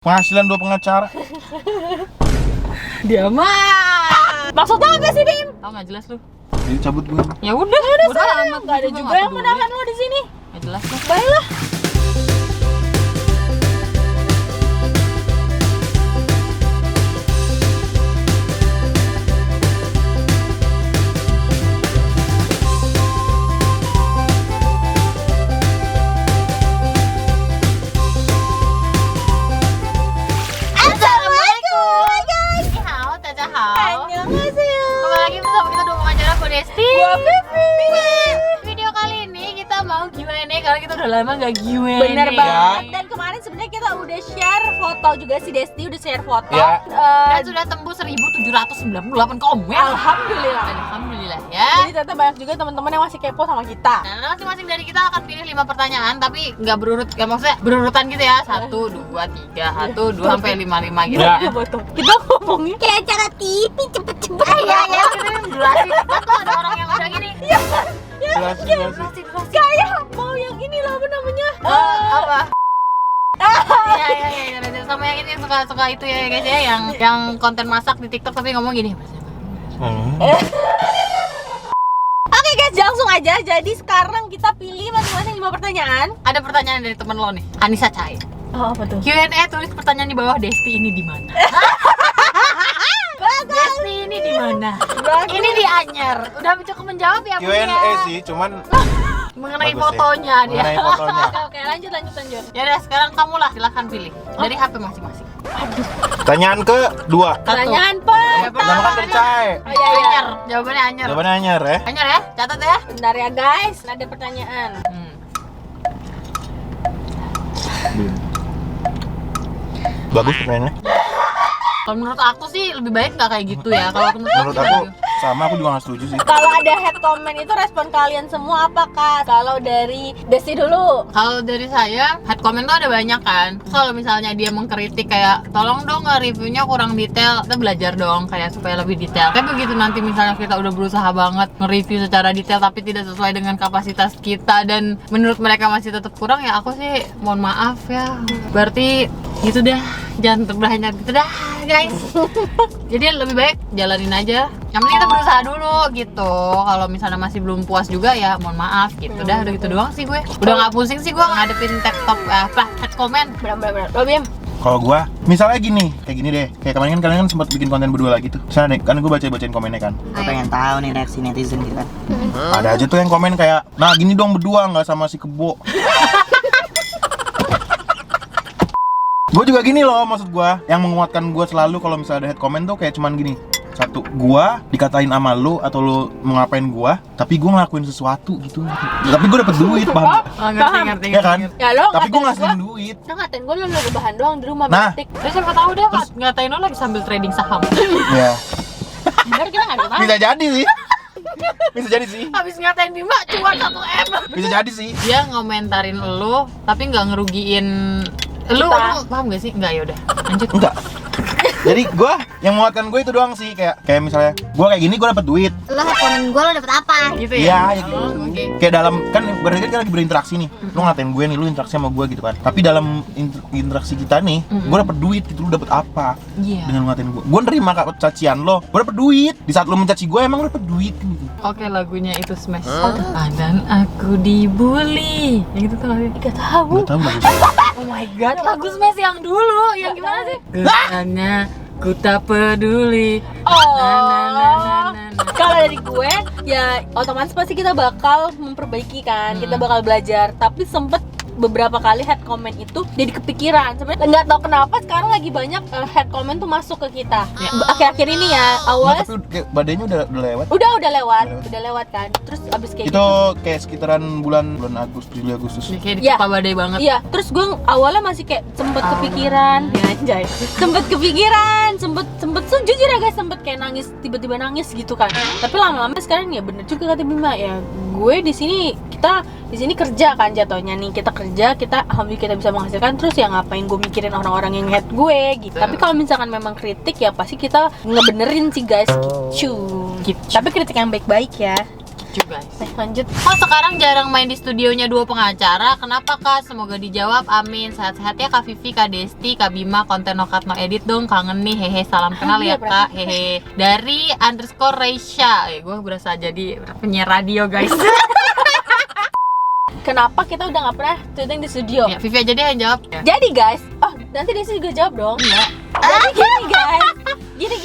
Penghasilan 2 pengacara. Dia mah. Maksudnya apa sih, Dim? Tau nggak jelas lu? Jadi cabut gue. Ya udah Sayang, nggak ada juga yang menahan lo di sini. Nggak jelas lu. Baiklah. Kembali lagi bersama kita dua pengacara Bu Desti. Gua Vivi. Video kali ini kita mau Q&A karena kita udah lama nggak Q&A. Bener Ya. banget. Dan kemarin sebenarnya kita udah share foto juga, si Desti udah share foto. Ya. Dan sudah tembus 1.798 komen. Alhamdulillah. Alhamdulillah ya. Jadi ternyata banyak juga teman-teman yang masih kepo sama kita. Nah, masing-masing dari kita akan pilih 5 pertanyaan, tapi nggak berurut, ya maksudnya berurutan gitu ya. 1, 2, 3, 1, 2 sampai 5 gitu. Ya. Ya. Betul. Kita ngomongnya kayak acara TV cepet-cepet. Iya, kita durasi. Kan ada orang yang udah gini. Durasi. Kayak mau yang ini lah, apa namanya? Apa? Iya. Sama yang ini yang suka itu ya guys ya, yang konten masak di TikTok tapi ngomong gini. Oke guys, langsung aja. Jadi sekarang kita pilih masing-masing 5 pertanyaan. Ada pertanyaan dari temen lo nih, Anissa Cahaya. Oh, apa tuh? Q&A tulis pertanyaan di bawah, Desti ini di mana? Desti ini di mana? Ini di Anyer. Udah cukup menjawab ya, Bu ya? Q&A sih, cuman Mengenai bagus ya. fotonya dia. Mengenai fotonya. Oke, lanjut. Ya udah, sekarang kamu lah, silahkan pilih dari HP masing-masing. Pertanyaan kedua. Pertanyaan Pertama kan dari Cai. Oh iya. Anyer, jawabannya Anyer. Jawabannya Anyer ya. Anyer ya, catat ya. Bentar ya guys, ada pertanyaan. Bagus pertanyaannya. Kalau menurut aku sih lebih baik nggak kayak gitu ya. Kalau Menurut aku sama, aku juga gak setuju sih. Kalau ada head comment itu respon kalian semua apa Kak? Kalau dari Desti dulu. Kalau dari saya, head comment tuh ada banyak kan. Kalau misalnya dia mengkritik kayak, tolong dong reviewnya kurang detail, kita belajar dong kayak supaya lebih detail. Tapi begitu nanti misalnya kita udah berusaha banget nge-review secara detail tapi tidak sesuai dengan kapasitas kita dan menurut mereka masih tetap kurang, ya aku sih mohon maaf ya. Berarti gitu dah, jangan terbanyak gitu dah guys. Jadi lebih baik jalanin aja. Yang penting kita berusaha dulu gitu. Kalau misalnya masih belum puas juga ya mohon maaf gitu. Udah gitu doang sih gue. Udah nggak pusing sih gue ngadepin TikTok head comment. Benar. Lo Bim? Kalau gua, misalnya kayak gini deh. Kayak kemarin kan kalian kan sempat bikin konten berdua lagi tuh. Misalnya nih, kan gua bacain komennya kan. Gue pengen tahu nih reaksi netizen kita. Ada aja tuh yang komen kayak, nah gini dong berdua, nggak sama si Kebo. Gue juga gini loh, maksud gue yang menguatkan gue selalu kalau misalnya ada head comment tuh kayak cuman gini. Satu, gue dikatain sama lu atau lu mau ngapain gue, tapi gue ngelakuin sesuatu gitu. Tapi gue dapet duit, paham? Oh, ngerti. Ya kan? Ya lo Tapi gue ngatain ngasihin duit. Lo ngatain gue, lo rebahan doang di rumah Nah. betik. Terus siapa tahu dia ngatain lo lagi sambil trading saham. Ya, Bener kita nggak ada. bisa jadi sih. Bisa jadi sih. Habis ngatain Bima cuan 1 M. Bisa jadi sih. Dia ngomentarin lo tapi nggak ngerugiin lu paham gak sih? Enggak, ya udah lanjut. Enggak. Jadi gue yang menguatkan gue itu doang sih, kayak misalnya gue kayak gini gue dapet duit. Lo komen gue lo dapet apa? Gitu Iya, ya? ya gitu. Oh, oke. Kayak dalam kan berarti kan lagi berinteraksi nih. Lu ngatain gue nih, lu interaksi sama gue gitu kan. Tapi dalam interaksi kita nih, gue dapet duit gitu. Lu dapet apa? Iya. Dengan ngatain gue. Gue nerima cacian lo. Gue dapet duit. Di saat lu mencaci gue emang lu dapet duit gitu. Oke, lagunya itu Smash. Dan aku dibully. Yang itu tuh lagunya. Gak tahu. Gak tau bagus. Oh my god, lagu Smash yang dulu. Yang gimana sih? Kesannya ku tak peduli. Oh. Kalau dari gue, ya otomatis pasti kita bakal memperbaiki kan, kita bakal belajar. Tapi sempet beberapa kali head comment itu jadi kepikiran. Sebenarnya nggak tahu kenapa sekarang lagi banyak head comment tuh masuk ke kita. Akhir-akhir ini ya, Nah, awalnya tapi kayak badainya udah lewat. udah lewat kan. Terus abis kayak Itu kayak sekitaran bulan Agustus, Juli Agustus. Kayak di Ya. badai banget. Iya, terus gue awalnya masih kayak sempet kepikiran, ya anjay, sempet kepikiran, sempet jujur ya guys, sempet kayak nangis, tiba-tiba nangis gitu kan. Tapi lama-lama sekarang ya bener juga kata Bima, ya gue di sini kerja kan jatuhnya nih, kita alhamdulillah kita bisa menghasilkan, terus ya ngapain gue mikirin orang-orang yang hate gue gitu. Tapi kalau misalkan memang kritik ya pasti kita ngebenerin sih guys gitu. Tapi kritik yang baik-baik ya. Lucu guys. Lanjut. Oh sekarang jarang main di studionya dua pengacara. Kenapa Kak? Semoga dijawab. Amin. Sehat-sehat ya Kak Vivi, Kak Desti, Kak Bima. Konten no cut no edit dong. Kangen nih. Hehe. Salam kenal ya Kak. Hehe. Dari _Reisha. Gue berasa jadi penyiar radio guys. Kenapa kita udah nggak pernah syuting di studio? Ya, Vivi aja deh yang jawab. Ya. Jadi guys, oh nanti Desi juga jawab dong. Iya. Jadi gini guys,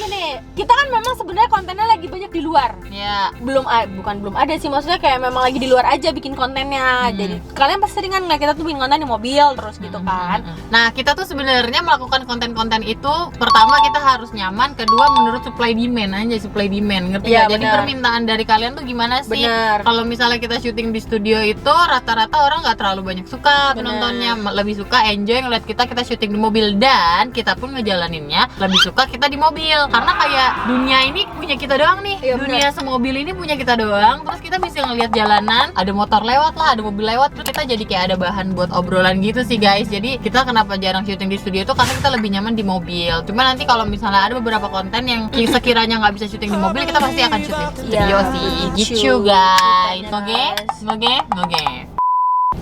gini, kita kan memang sebenarnya kontennya lagi banyak di luar. Ya. Bukan belum ada sih, maksudnya kayak memang lagi di luar aja bikin kontennya. Jadi kalian pasti sering kan ngeliat kita tuh bikin konten di mobil terus gitu kan. Nah kita tuh sebenarnya melakukan konten-konten itu, pertama kita harus nyaman, kedua menurut supply demand aja, supply demand, ngerti Iya, ya? Jadi benar. permintaan dari kalian tuh gimana sih? Benar. Kalau misalnya kita syuting di studio itu rata-rata orang nggak terlalu banyak suka Benar. penontonnya, lebih suka enjoy ngeliat kita syuting di mobil, dan kita pun ngejalaninnya lebih suka kita di mobil karena kayak dunia ini punya kita doang nih. Iya, Dunia semobil ini punya kita doang, terus kita bisa ngeliat jalanan, ada motor lewat lah, ada mobil lewat, terus kita jadi kayak ada bahan buat obrolan gitu sih guys. Jadi kita kenapa jarang syuting di studio itu karena kita lebih nyaman di mobil. Cuma nanti kalau misalnya ada beberapa konten yang sekiranya nggak bisa syuting di mobil, kita pasti akan syuting di studio Iya, sih lucu. gitu guys. Ceritanya, Ngoge, guys. ngoge.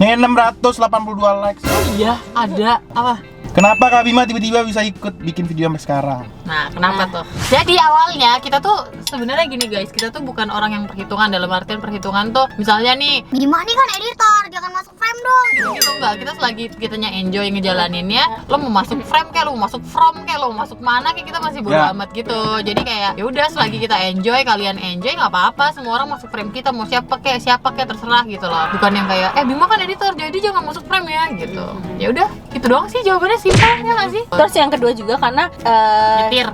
Nih 682 likes. Iya, ada apa? Kenapa Kak Bima tiba-tiba bisa ikut bikin video sampai sekarang? Nah, kenapa tuh? Jadi awalnya kita tuh sebenarnya gini guys, kita tuh bukan orang yang perhitungan, dalam artian perhitungan tuh misalnya nih Bima nih kan editor, jangan masuk frame dong. gitu enggak, kita selagi kitanya enjoy ngejalaninnya, lo mau masuk frame kayak lo mau masuk from kayak lo mau masuk mana kayak kita masih bodo Ya. amat gitu. Jadi kayak ya udah selagi kita enjoy, kalian enjoy nggak apa-apa, semua orang masuk frame kita, mau siapa kayak terserah gitu loh. Bukan yang kayak Bima kan editor jadi jangan masuk frame ya gitu. Ya udah, itu doang sih jawabannya, simpel ya nggak sih? Terus yang kedua juga karena Nyetir.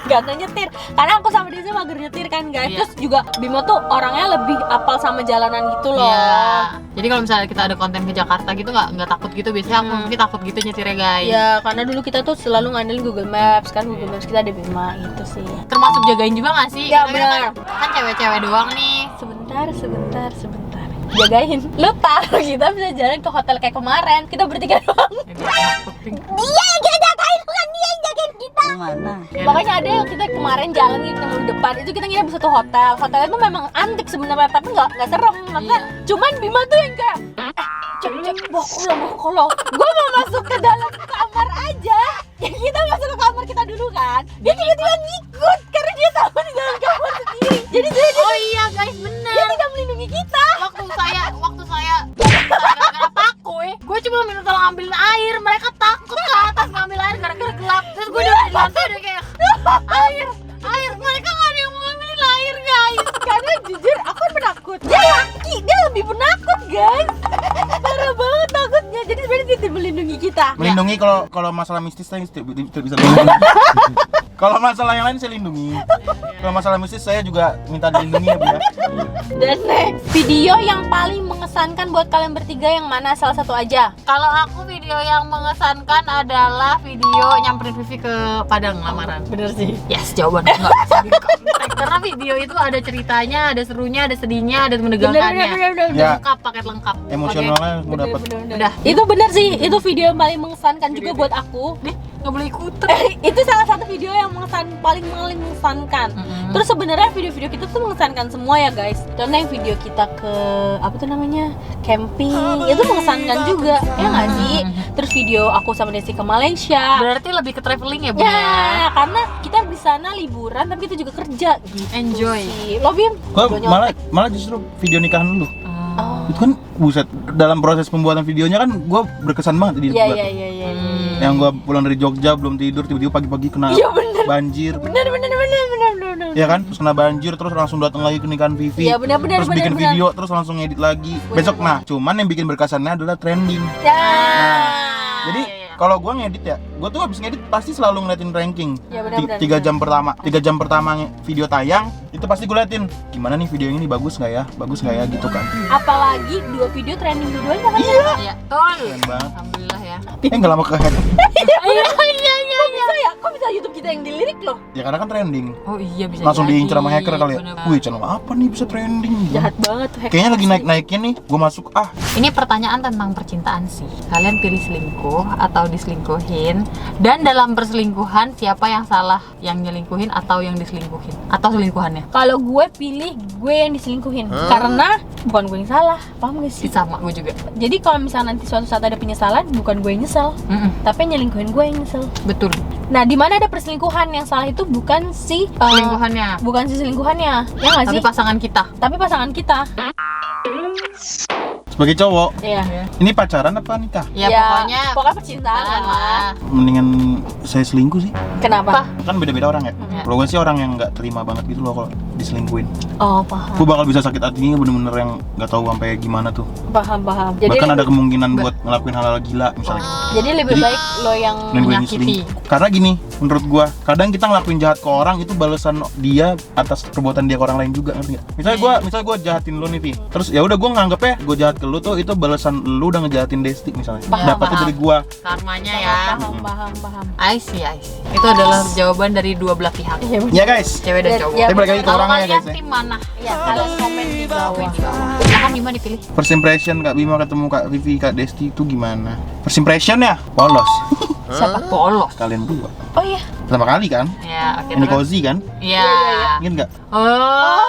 Gak ada nyetir. Karena aku sama Desi mager nyetir kan guys. Iya. Terus juga Bimo tuh orangnya lebih apal sama jalanan gitu loh. Iya. Jadi kalau misalnya kita ada konten ke Jakarta gitu nggak takut gitu, biasanya aku mungkin takut gitu nyetirnya guys. Ya karena dulu kita tuh selalu ngandelin Google Maps kan, Google Maps kita ada Bima gitu sih. Termasuk jagain juga nggak sih? Ya, Kira-kira benar. kan cewek-cewek doang nih. Sebentar. Jagain. Lu tahu kita bisa jalan ke hotel kayak kemarin. Kita bertiga doang. Dia yang kita jagain, bukan dia yang jagain kita. Mana? Makanya ada yang kita kemarin jalan gitu di depan itu kita nginep di satu hotel. Hotelnya tuh memang antik sebenarnya tapi nggak serem. Maksudnya cuman Bima tuh yang kayak cek bokolong. Gue mau masuk ke dalam kamar aja. Ya kita masuk ke kamar kita dulu kan. Dia tiba-tiba ngikut karena dia tahu di dalam kamar sendiri. Jadi dia Oh iya guys, bener. tidak melindungi kita. Waktu saya gara-gara paku gue cuma minta tolong ambilin air, mereka takut ke atas ngambil air gara-gara gelap. Terus gue udah di lantai udah kayak air, mereka nggak ada yang mau ngambilin air guys. Karena jujur aku penakut. Dia laki, dia lebih penakut guys. Parah banget takutnya. Jadi sebenarnya dia tidak melindungi kita. Melindungi kalau masalah mistis saya tidak bisa melindungi. Kalau masalah yang lain saya lindungi. Kalau masalah mistis saya juga minta dilindungi ya Bu ya. Dan next, video yang paling mengesankan buat kalian bertiga yang mana? Salah satu aja. Kalau aku video yang mengesankan adalah video nyamperin Vivi ke Padang lamaran. Bener sih. Yes, jawaban nggak bisa dikontek. Karena video itu ada ceritanya, ada serunya, ada sedihnya, ada menegangkannya. Bener. Ya. Lengkap, paket lengkap. Emosionalnya mau dapat. Udah. Itu bener sih. Itu video yang paling mengesankan juga buat aku. Nih, nggak boleh ikutan. Itu salah satu video yang paling mengesankan. Terus sebenarnya video-video kita tuh mengesankan semua ya guys. Contoh yang video kita ke apa tuh namanya camping itu mengesankan juga ya nggak sih. Terus video aku sama Desi ke Malaysia. Berarti lebih ke traveling ya, Bu? Ya, karena kita di sana liburan tapi kita juga kerja gitu. Enjoy. sih. Lo Bim? Gua Videonya malah justru video nikahan lu. Oh. Itu kan buset, dalam proses pembuatan videonya kan gua berkesan banget di Iya buat. iya. Yang gua pulang dari Jogja belum tidur, tiba-tiba pagi-pagi kena Iya, bener. banjir. Bener. Ya kan, terus kena banjir, terus langsung datang lagi ke nikahan Vivi. Iya, bener. Terus bikin video, terus langsung edit lagi. Besok, nah, cuman yang bikin berkesannya adalah trending. Ya. Jadi kalau gua ngedit ya, gua tuh habis ngedit pasti selalu ngeliatin ranking. Ya, benar. 3 jam pertama, 3 jam pertama video tayang, itu pasti gue liatin gimana nih video ini bagus nggak ya gitu kan. Apalagi dua video trending dua-duanya kan. Iya, betul. Keren banget. Alhamdulillah ya. Nggak lama ke head. Iya. Kok bisa ya? Kok bisa YouTube kita kita yang dilirik loh. Ya karena kan trending. Oh iya bisa Langsung jadi. diincar sama hacker kali ya. Bener. Wih, channel apa nih bisa trending? Jahat banget tuh hacker. Kayaknya lagi naik-naiknya nih. Gue masuk Ini pertanyaan tentang percintaan sih. Kalian pilih selingkuh atau diselingkuhin? Dan dalam perselingkuhan siapa yang salah? Yang nyelingkuhin atau yang diselingkuhin? Atau selingkuhannya? Kalau gue pilih gue yang diselingkuhin karena bukan gue yang salah, paham gak sih? Sama gue juga. Jadi kalau misalnya nanti suatu saat ada penyesalan, bukan gue yang nyesel, tapi yang nyelingkuhin gue yang nyesel. Betul. Nah, di mana ada perselingkuhan, yang salah itu bukan si Selingkuhannya. bukan si selingkuhannya, ya nggak Tapi sih? pasangan kita. Tapi pasangan kita. sebagai cowok. Iya. Ini pacaran apa nikah? Ya, pokoknya percintaan lah. Mendingan saya selingkuh sih. Kenapa? Kan beda-beda orang ya. Iya. Kalau gue sih orang yang nggak terima banget gitu loh kalau diselingkuhin. Oh, paham. Gue bakal bisa sakit hatinya bener-bener yang nggak tahu sampai gimana tuh. Paham. Jadi Bahkan ada lebih, kemungkinan buat ngelakuin hal-hal gila misalnya. jadi lebih Jadi- baik lo yang Dan gue menyakiti. selingkuh. Karena gini, menurut gue, kadang kita ngelakuin jahat ke orang itu balasan dia atas perbuatan dia ke orang lain juga, ngerti nggak? Misalnya gue jahatin lu nih, Vi. Terus ya udah gue nganggepnya gue jahat ke lu tuh itu balasan lu udah ngejahatin Desti misalnya. Paham, Dapatnya paham. dari gue. Karmanya ya. paham. I see. Itu adalah jawaban dari dua belah pihak. Iya, bener. Ya guys. Cewek dan cowok. Ya, Tapi balik lagi ke Kalau orangnya ya kalian guys ya. tim mana? Iya, kalian komen di bawah. Silahkan Bima dipilih. First impression Kak Bima ketemu Kak Vivi, Kak Desti itu gimana? First impression ya? Polos. Siapa? Polos. Kalian berdua. Oh iya. Pertama kali kan? Ya, oke Ini terus. cozy kan? Iya. Ingat nggak? Oh.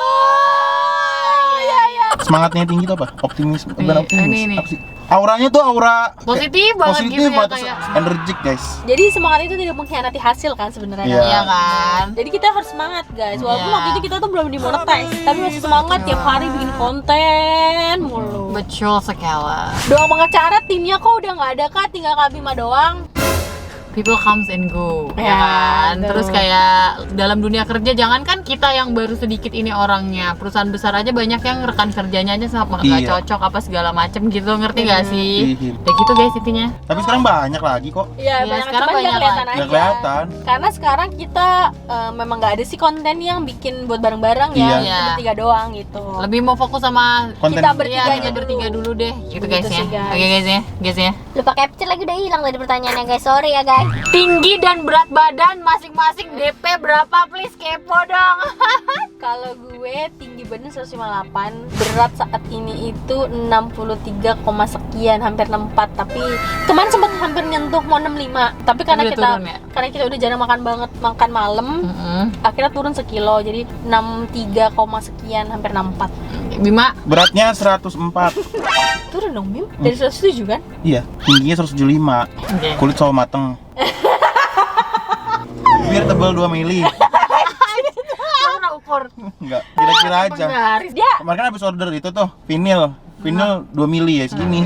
Semangatnya tinggi tuh apa? Optimis, bukan Nih, optimis. ini. Apa sih? Auranya tuh aura Positif banget positif gitu ya, atau kayak. energik guys. Jadi semangat itu tidak mengkhianati hasil kan sebenarnya. Iya. Iya kan? Jadi kita harus semangat guys. Walaupun Iya. waktu itu kita tuh belum dimonetize, tapi masih semangat tiap hari bikin konten mulu. Betul sekali. Doang pengacara timnya kok udah nggak ada kak, tinggal Kak Bima doang. People comes and go, ya Ya, kan? betul. Terus kayak dalam dunia kerja, jangankan kita yang baru sedikit ini orangnya, perusahaan besar aja banyak yang rekan kerjanya aja sama nggak Iya. cocok apa segala macem gitu, ngerti gak sih? Iya. Ya gitu guys intinya. Tapi sekarang banyak lagi kok. Iya, Iya, banyak sekarang cuman nggak banyak kelihatan lagi. aja. Nggak kelihatan. Karena sekarang kita memang nggak ada sih konten yang bikin buat bareng-bareng ya, Iya. kita bertiga doang gitu. Lebih mau fokus sama Konten. Kita Iya, bertiga kita bertiga dulu deh, gitu guys Begitu ya. sih, guys. Oke guys ya. Lupa capture lagi udah hilang dari pertanyaannya guys. Sorry ya guys. Tinggi dan berat badan masing-masing DP berapa please, kepo dong. Kalau gue tinggi badan 158, berat saat ini itu 63, sekian, hampir 64. Tapi kemarin sempat hampir nyentuh mau 65. Tapi karena Udah kita turun ya? karena kita udah jarang makan malam, akhirnya turun sekilo. Jadi 63, sekian, hampir 64. Bima, Beratnya 104. Turun dong, Mim. Dari 107 kan? Iya, tingginya 175. oke. Kulit sawo mateng. Biar tebal 2 mili. Kamu pernah ukur? Enggak, kira-kira aja. Garis. Dia Kemarin kan habis order itu tuh, vinil 2 mili ya segini.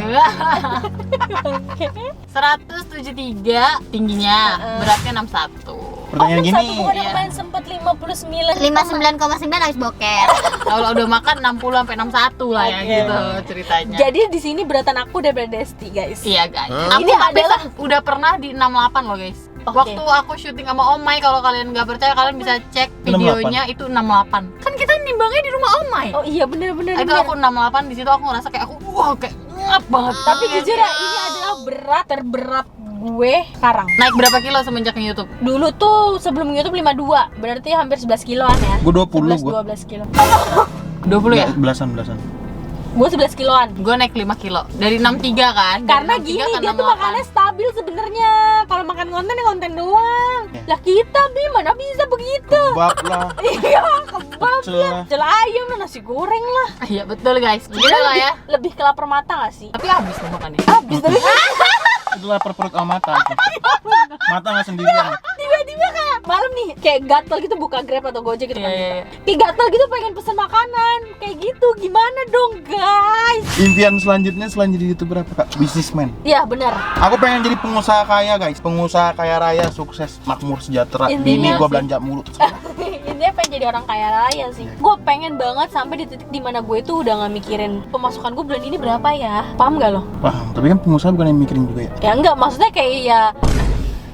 173 tingginya, beratnya 61. Pertanyaan gini, bukan Iya. yang main sempat 59. 59,9 habis boker. Kalau udah makan 60 sampai 61 lah ya Oke. gitu ceritanya. Jadi di sini beratan aku daripada Desti, guys. Iya guys. Aku Ini tapi adalah- udah pernah di 68 loh guys. Oke. Waktu aku syuting sama Omai, kalau kalian nggak percaya kalian bisa cek videonya, itu 68. Kan kita nimbangnya di rumah Omai. Oh iya, bener-bener. Itu aku 68, di situ aku ngerasa kayak aku wah kayak ngap banget. Tapi jujur ya, ini adalah berat terberat gue sekarang. Naik berapa kilo semenjak YouTube? Dulu tuh sebelum YouTube 52, berarti hampir 11 kiloan ya. gue 20 gue. 12 kilo. 20 ya? Belasan. Gue 11 kiloan. Gue naik 5 kilo dari 63 kan. Dari Karena 63 gini, ke dia tuh 68. makannya stabil sebenarnya. Kalau makan konten ya konten doang. Ya. Lah kita mana bisa begitu? Bab lah, Iya, kebab pecel ya. lah. Jel ayam lah, nasi goreng lah. Iya betul guys. Gitu lah ya. Lebih ke lapar mata gak sih? Tapi habis tuh makannya. Habis tapi Itu lapar perut sama mata itu. Mata nggak sendirian. tiba-tiba kayak malam nih kayak gatel gitu, buka Grab atau Gojek gitu kan. Iya. Kayak gatel gitu pengen pesen makanan. Kayak gitu, gimana dong guys? Impian selanjutnya selain jadi YouTuber apa Kak? Businessman. Iya benar. Aku pengen jadi pengusaha kaya guys, pengusaha kaya raya, sukses, makmur, sejahtera. Intinya Bini gua sih- belanja mulu. Intinya pengen jadi orang kaya raya sih. Gue pengen banget sampai di titik dimana gue tuh udah nggak mikirin pemasukan gue bulan ini berapa ya. Paham gak lo? Paham, tapi kan pengusaha bukan yang mikirin juga ya. Ya enggak, maksudnya kayak ya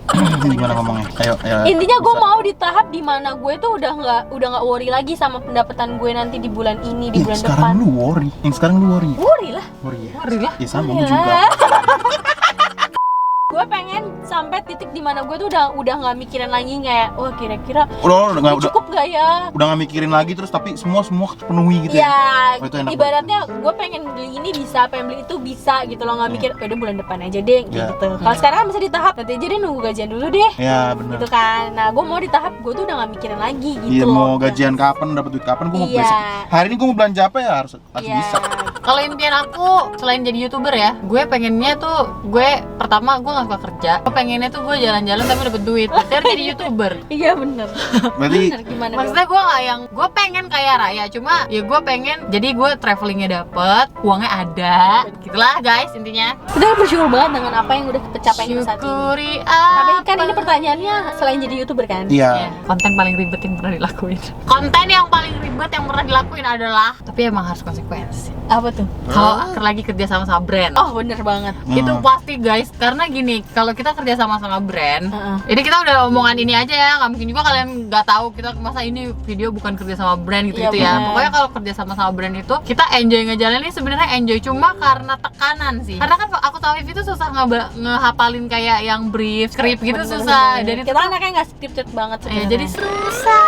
Ini gimana ngomongnya? Ayo. intinya gue bisa. mau di tahap dimana gue tuh udah nggak worry lagi sama pendapatan gue nanti di bulan ini, di Ih, bulan sekarang depan. lu worry. Yang sekarang lu worry. Worry lah. Worry ya. Ngeri lah. Ya sama Worry gua juga. lah. gue pengen sampai titik dimana gue tuh udah nggak mikirin lagi kayak wah kira-kira Udah ini cukup nggak ya. udah nggak mikirin lagi terus tapi semua terpenuhi gitu Ya, Oh, itu enak ibaratnya gue pengen beli ini bisa, pengen beli itu bisa gitu loh, nggak mikir udah bulan depan aja deh Ya. gitu. Kalau sekarang kan bisa di tahap, nanti aja deh nunggu gajian dulu deh. Ya benar. Gitu kan. Nah, gue mau di tahap gue tuh udah nggak mikirin lagi gitu Iya, loh. mau gajian kapan, dapat duit kapan, gue mau Iya. besok. Hari ini gue mau belanja apa ya harus Iya. bisa. Kalau impian aku selain jadi YouTuber ya, gue pengennya tuh pertama gue nggak suka kerja. Gue pengennya tuh gue jalan-jalan tapi dapet duit. Biar jadi YouTuber. Iya bener. Berarti Bener gimana dong? Maksudnya gue nggak yang gue pengen kaya raya, cuma ya gue pengen jadi gue travelingnya dapet, uangnya ada, gitulah guys intinya. Udah bersyukur banget dengan apa yang udah kecapai kita saat ini. Syukuri Tapi kan apa. ini pertanyaannya selain jadi YouTuber kan? iya. Ya, konten paling ribet yang pernah dilakuin. Konten yang paling ribet yang pernah dilakuin adalah, tapi emang harus konsekuensi. Apa tuh? Kalau lagi kerja sama brand. Oh bener banget. Itu pasti guys, karena gini, kalau kita kerja sama brand, Heeh. ini kita udah omongan ini aja ya, nggak mungkin juga kalian nggak tahu kita masa ini video bukan kerja sama brand gitu Iya, ya. bener. Pokoknya kalau kerja sama brand itu kita enjoy ngejalanin, sebenarnya enjoy cuma karena tekanan sih. Karena kan aku tahu itu susah ngehafalin kayak yang brief, script gitu Bener, susah. bener. Dan itu kita tuh- anaknya nggak scripted banget ya, sebenarnya. jadi susah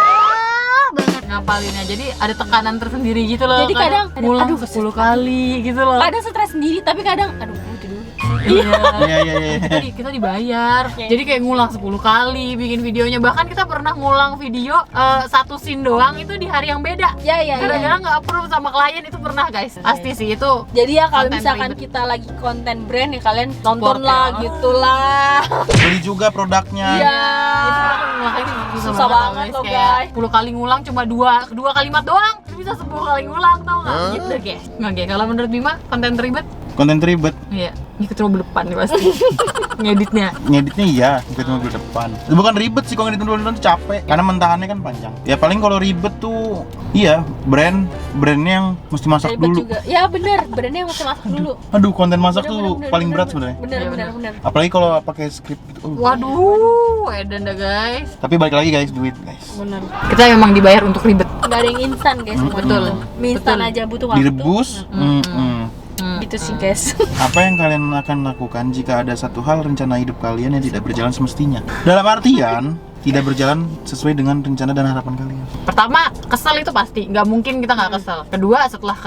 banget ngapalinnya. Jadi ada tekanan tersendiri gitu loh. Jadi kadang ngulang aduh, 10 kali gitu loh. kadang stres sendiri tapi kadang aduh itu dulu. Iya. Iya. Kita dibayar, Iya. jadi kayak ngulang 10 kali bikin videonya. Bahkan kita pernah ngulang video satu scene doang itu di hari yang beda. Ya ya. ya. Gara-gara nggak approve sama klien itu pernah guys. Pasti sih itu. Jadi ya kalau Konten misalkan ribet. kita lagi konten brand ya kalian nonton Support lah ya. gitu lah. Beli juga produknya. Iya. Susah banget loh, guys. 10 kali ngulang cuma dua kalimat doang. Bisa 10 kali ngulang tau nggak? Gitu guys. Nggak guys. Kalau menurut Bima konten teribet? Konten ribet. Iya. Ini ketemu depan nih pasti. Ngeditnya. Ngeditnya iya, ngedit mobil depan. Itu bukan ribet sih, kalau ngedit mobil depan tuh capek karena mentahannya kan panjang. Ya paling kalau ribet tuh iya, brandnya yang mesti masak Ribet dulu. juga. Ya bener, brandnya yang mesti masak dulu. Aduh, konten masak Bener, tuh bener, paling bener, berat bener. sebenarnya. Bener Iya, bener bener. bener. Apalagi kalau pakai skrip gitu. Waduh, edan dah guys. Tapi balik lagi guys, duit guys. Bener. Kita memang dibayar untuk ribet. Gak ada yang instan guys. Betul. Mie instan Betul. aja butuh waktu. Direbus. Gitu sih guys. Apa yang kalian akan lakukan jika ada satu hal rencana hidup kalian yang tidak berjalan semestinya? Dalam artian tidak berjalan sesuai dengan rencana dan harapan kalian. Pertama, kesel itu pasti, nggak mungkin kita nggak kesel. Kedua, setelah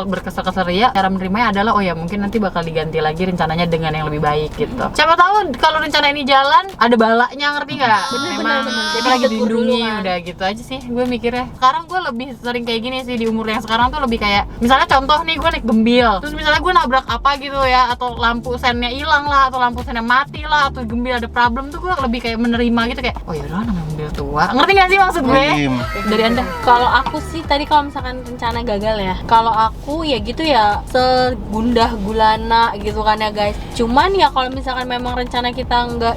berkesel-kesel ria, cara menerimanya adalah oh ya mungkin nanti bakal diganti lagi rencananya dengan yang lebih baik gitu. Siapa tahu kalau rencana ini jalan, ada balaknya, ngerti nggak? Bener, Memang bener. jadi Jadi lagi tegur dulu dilindungi, kan. udah gitu aja sih. Gue mikirnya. Sekarang gue lebih sering kayak gini sih di umur yang sekarang tuh lebih kayak, misalnya contoh nih gue naik gembil, terus misalnya gue nabrak apa gitu ya, atau lampu sennya hilang lah, atau lampu sennya mati lah, atau gembil ada problem tuh gue lebih kayak menerima gitu kayak, oh yaudah namanya mobil tua. Ngerti gak sih maksud gue? Im. Dari anda? Kalau aku sih tadi kalau misalkan rencana gagal ya, kalau aku ya gitu ya segundah gulana gitu kan ya guys. Cuman ya kalau misalkan memang rencana kita nggak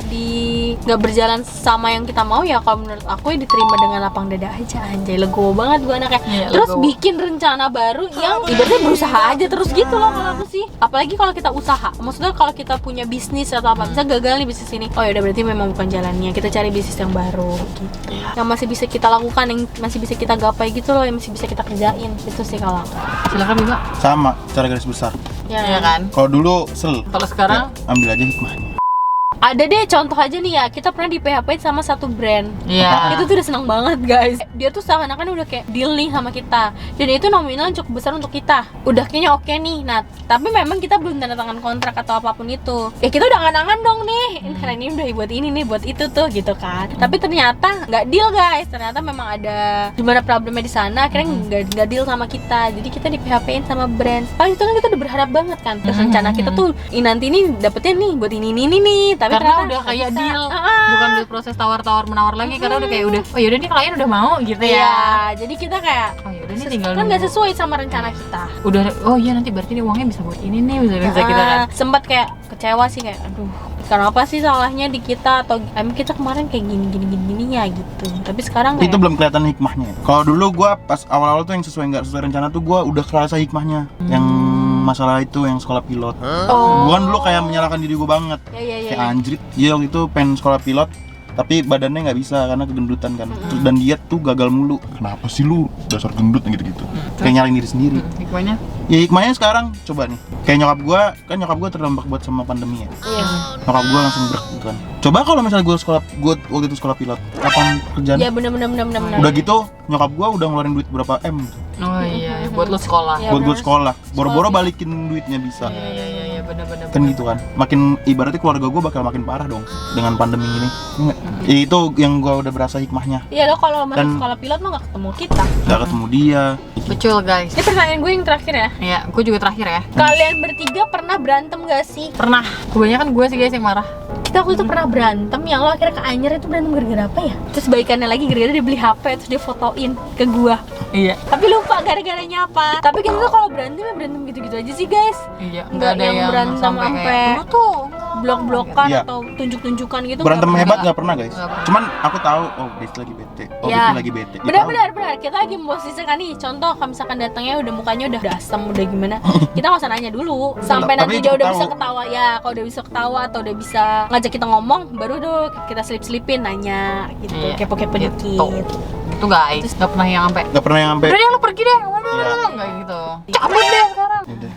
berjalan sama yang kita mau ya kalau menurut aku ya diterima dengan lapang dada aja, anjay legowo banget gue anaknya. Iya, Terus legowo. bikin rencana baru yang ibaratnya berusaha aja terus gitu loh kalau aku sih. Apalagi kalau kita usaha, maksudnya kalau kita punya bisnis atau apa, bisa gagal nih bisnis ini. Oh ya udah berarti memang bukan jalannya. Kita cari bisnis yang baru gitu. Yang masih bisa kita lakukan, yang masih bisa kita gapai gitu loh, yang masih bisa kita kerjain. Itu sih kalau aku. Silakan Bima. Sama cara garis besar. Iya kan? Kalau dulu Kalau sekarang ambil aja hikmahnya. Ada deh contoh aja nih ya, kita pernah di PHP sama satu brand. iya. Itu tuh udah seneng banget guys. Dia tuh seakan-akan udah kayak deal nih sama kita. Dan itu nominal cukup besar untuk kita. Udah kayaknya oke nih. Nah, tapi memang kita belum tanda tangan kontrak atau apapun itu. Ya kita udah nganangan dong nih. Karena ini udah buat ini nih, buat itu tuh gitu kan. Tapi ternyata nggak deal guys. Ternyata memang ada gimana problemnya di sana. Akhirnya nggak deal sama kita. Jadi kita di PHP-in sama brand. Paling itu kan kita udah berharap banget kan. Terus rencana kita tuh nanti ini dapetnya nih buat ini nih. Tapi Karena ternyata udah nggak kayak bisa. deal, Ah. bukan udah proses tawar-tawar menawar lagi. Karena udah kayak udah, oh yaudah nih klien udah mau gitu ya. Iya, jadi kita kayak Oh yaudah nih tinggal kan nggak nunggu. sesuai sama rencana kita. Udah, oh iya nanti berarti nih uangnya bisa buat ini nih, bisa kita kan. Sempat kayak kecewa sih kayak aduh kenapa sih salahnya di kita atau kita kemarin kayak gini ya gitu. Tapi sekarang Itu kayak belum kelihatan hikmahnya. Kalau dulu gua pas awal-awal tuh yang sesuai nggak sesuai rencana tuh gua udah kerasa hikmahnya. Yang masalah itu yang sekolah pilot. oh Gua kan dulu kayak menyalahkan diri gua banget. ya Kayak anjrit. Dia waktu itu pengen sekolah pilot tapi badannya nggak bisa karena kegendutan kan. Terus dan diet tuh gagal mulu. Kenapa sih lu dasar gendut gitu-gitu? Kayak nyalain diri sendiri. Hikmahnya? Ya hikmahnya sekarang coba nih. Kayak nyokap gua terdampak buat sama pandemi ya. Iya. Nyokap gua langsung brek gitu kan. Coba kalau misalnya gua waktu itu sekolah pilot, kapan kerjaan? Iya benar. Udah gitu nyokap gua udah ngeluarin duit berapa M gitu. Oh iya, buat lu sekolah. Iya, Buat gua bener. sekolah. Boro-boro balikin duitnya bisa. Iya, bener-bener. Kan gitu kan. Makin ibaratnya keluarga gua bakal makin parah dong dengan pandemi ini. Enggak. Ya, itu yang gua udah berasa hikmahnya. Iya lo kalau masuk Dan- sekolah pilot mah nggak ketemu kita. Gak ketemu dia. Betul guys. Ini pertanyaan gue yang terakhir ya. Iya, gue juga terakhir ya. Kalian bertiga pernah berantem gak sih? Pernah. Kebanyakan gue sih guys yang marah. Kita waktu itu pernah berantem, yang lo akhirnya ke Anyer itu berantem gara-gara apa ya? Terus baikannya lagi gara-gara dia beli HP terus dia fotoin ke gua. Iya. Tapi lupa gara-garanya apa. Tapi kita tuh kalau berantem ya berantem gitu-gitu aja sih guys. Iya. Nggak yang berantem sampai lu tuh blok-blokan Iya. atau tunjuk-tunjukan gitu. Berantem nggak hebat pernah. nggak pernah guys. Nggak pernah. Cuman aku tahu oh Desi lagi bete. Oh Iya. Desi lagi bete. Ya, Benar. Kita lagi memposisikan nih. Contoh kalau misalkan datangnya udah mukanya udah asem, udah gimana. Kita nggak usah nanya dulu sampai Tapi nanti itu dia udah tahu. bisa ketawa ya. Kalau udah bisa ketawa atau udah bisa ngajak kita ngomong, baru tuh kita selip-selipin nanya gitu. Iya, Kepo-kepo gitu. dikit. Itu guys, nggak pernah yang sampai Nggak pernah yang sampai. udah deh lu pergi deh, Iya. nggak gitu. Cabut deh sekarang. Udah.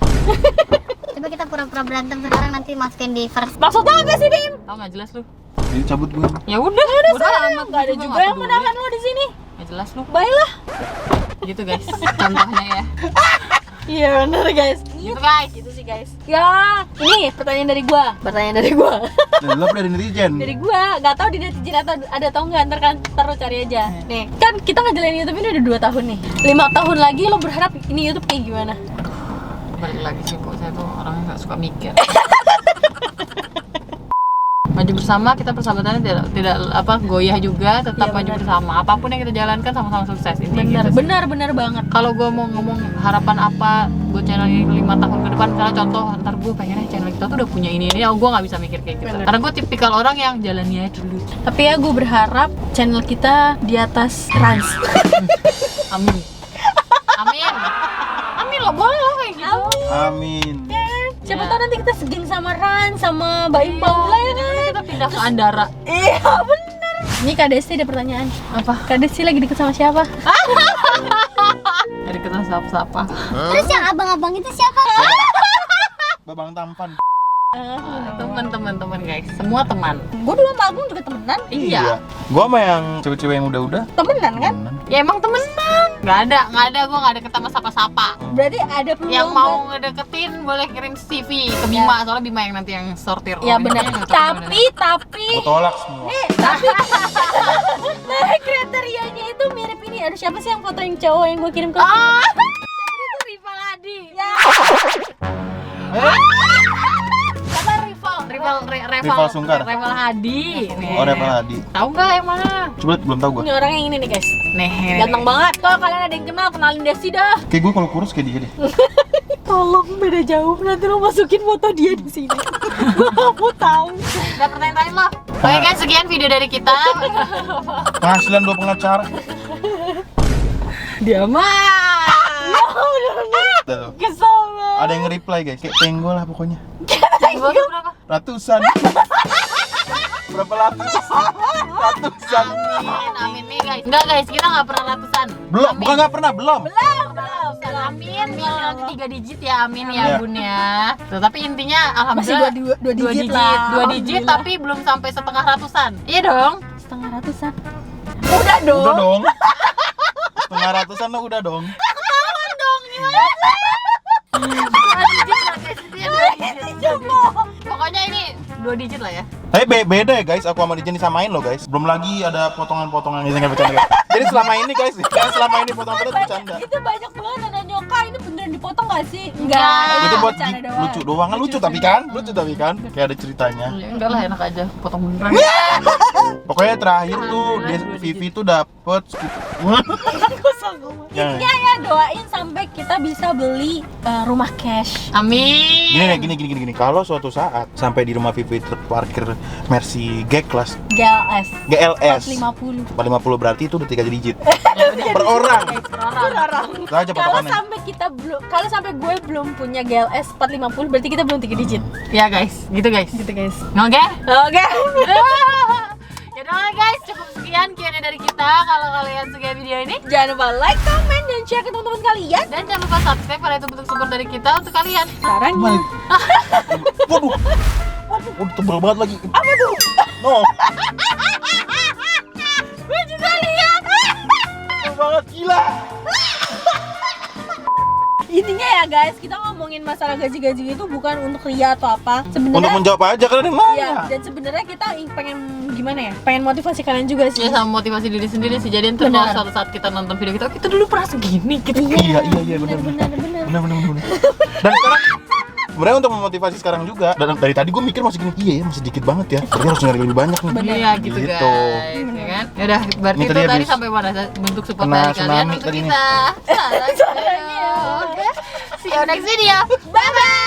Coba kita pura-pura berantem sekarang nanti masukin di first. Maksudnya apa sih, Bim? Tau nggak jelas lu. Jadi cabut gue. Ya udah, udah amat. Gak ada juga yang menahan lo di sini. Nggak jelas lu. Baiklah. Gitu guys, contohnya ya. Iya bener guys. Gitu guys. Gitu sih guys. Ya, ini pertanyaan dari gua. Dan lo dari netizen. Dari gua, nggak tahu di netizen ada atau enggak, ntar lo cari aja. Nih, kan kita ngejalanin YouTube ini udah 2 tahun nih. 5 tahun lagi lo berharap ini YouTube kayak gimana? Balik lagi sih, kok saya tuh orangnya nggak suka mikir. Maju bersama, kita persahabatannya tidak apa goyah juga, tetap Iya, maju benar. bersama. Apapun yang kita jalankan sama-sama sukses. Intinya gitu sih. Benar banget. Kalau gue mau ngomong harapan apa buat channel ini 5 tahun ke depan, misalnya contoh ntar gue pengennya channel kita tuh udah punya ini ya gue nggak bisa mikir kayak gitu. Bener. Karena gue tipikal orang yang jalani aja dulu. Tapi ya gue berharap channel kita di atas Rans. Amin. Amin. Amin loh, boleh loh kayak gitu. Amin. Siapa Ya. tahu nanti kita segeng sama Rans, sama Baim Paula ya kan? Kita pindah ke Andara. Iya bener. Ini Kak Desi ada pertanyaan. Apa? Kak Desi lagi deket sama siapa? Dari kita siapa? Terus yang abang-abang itu siapa? Babang tampan. Teman-teman guys, semua teman. Gue dulu sama Agung juga temenan. Iya. Gua sama yang cewek-cewek yang udah-udah. Temenan kan? temenan. Ya emang temenan. Gak ada, gue gak deket sama sapa-sapa. Berarti ada peluang Yang mau ngedeketin boleh kirim CV ke Bima, soalnya Bima yang nanti yang sortir. Ya Oh, benar. ini cocok, Tapi Gua tolak semua. nah kriterianya itu mirip ini. Ada siapa sih yang foto yang cowok yang gue kirim ke? Ah, itu rival Adi. Ya. Apa rival Sungkar. Rival Hadi. Nih. Oh, Reval Hadi. Tahu nggak yang mana? Coba liat, belum tahu gua. Ini orang yang ini nih guys. Nih. Ganteng banget. Kalau kalian ada yang kenal, kenalin Desi dah. Kayak gua kalau kurus kayak dia deh. Tolong beda jauh. Nanti lo masukin foto dia di sini. Gue mau tahu. Udah pertanyaan lo. Oke guys, sekian video dari kita. Penghasilan 2 pengacara. Dia mah. Udah tuh. Kesel banget. Ada yang nge-reply guys, kayak tenggol lah pokoknya. Berapa? Ratusan. Berapa ratusan? Ratusan. Amin nih guys. Enggak guys, kita nggak pernah ratusan. Belum, bukan nggak pernah, belum. Amin, nanti 3 digit ya, amin ya Iya. bun ya. Tuh, tapi intinya Masih alhamdulillah dua digit lah. dua digit tapi belum sampai setengah ratusan. Iya dong. Setengah ratusan. Udah dong. Udah dong. Setengah ratusan lo udah dong. Ketahuan dong gimana? 2 digit lah guys, itu ya 2 digit. Pokoknya ini 2 digit lah ya. Tapi beda ya guys, aku sama Dijen disamain loh guys. Belum lagi ada potongan-potongan yang nggak bercanda guys. Jadi selama ini guys, selama ini potongan-potongan bercanda. Itu banyak banget ada nyoka. Ini beneran dipotong gak sih? Enggak. Itu buat bercanda doang. lucu doang kan, lucu tapi kan, kayak ada ceritanya. Ya enggak lah, enak aja potong beneran. Pokoknya terakhir tuh Vivi tuh dapet Intinya ya doain sampai kita bisa beli rumah cash. Amin. gini. Kalau suatu saat sampai di rumah Vivi terparkir Mercy G-Class GLS 50. 450 berarti itu udah 3 digit per orang. Itu aja Kalau patokannya. sampai kita belum, kalau sampai gue belum punya GLS 450 berarti kita belum 3 digit. Ya guys, gitu guys. Gitu guys. Oke. Oke. Ya udah dari kita. Kalau kalian suka video ini, Jangan lupa like, comment, dan share ke teman-teman kalian. dan jangan lupa subscribe karena itu bentuk support dari kita untuk kalian. Sekarang Balik. Waduh. Waduh, tebal banget lagi. Apa tuh? No. gue juga lihat. Tebal banget gila. Intinya ya guys, kita ngomongin masalah gaji-gaji itu bukan untuk ria atau apa. Untuk Sebenarnya menjawab aja kalian yang iya, nanya. dan sebenarnya kita pengen gimana ya? Pengen motivasi kalian juga sih. Ya sama motivasi diri sendiri sih. Jadi ntar Benar. kalau suatu saat kita nonton video kita dulu pernah segini gitu. Iya benar. benar. Benar. Dan sekarang sebenarnya untuk memotivasi sekarang juga. Dan dari tadi gue mikir masih gini, iya ya masih dikit banget ya. Berarti harus nyari lebih banyak nih. Benar. Iya gitu guys, ya kan? Yaudah, berarti Ini itu tadi tadi habis sampai mana bentuk support kena dari kalian tsunami untuk tadi nih. kita. See you next video. Bye bye.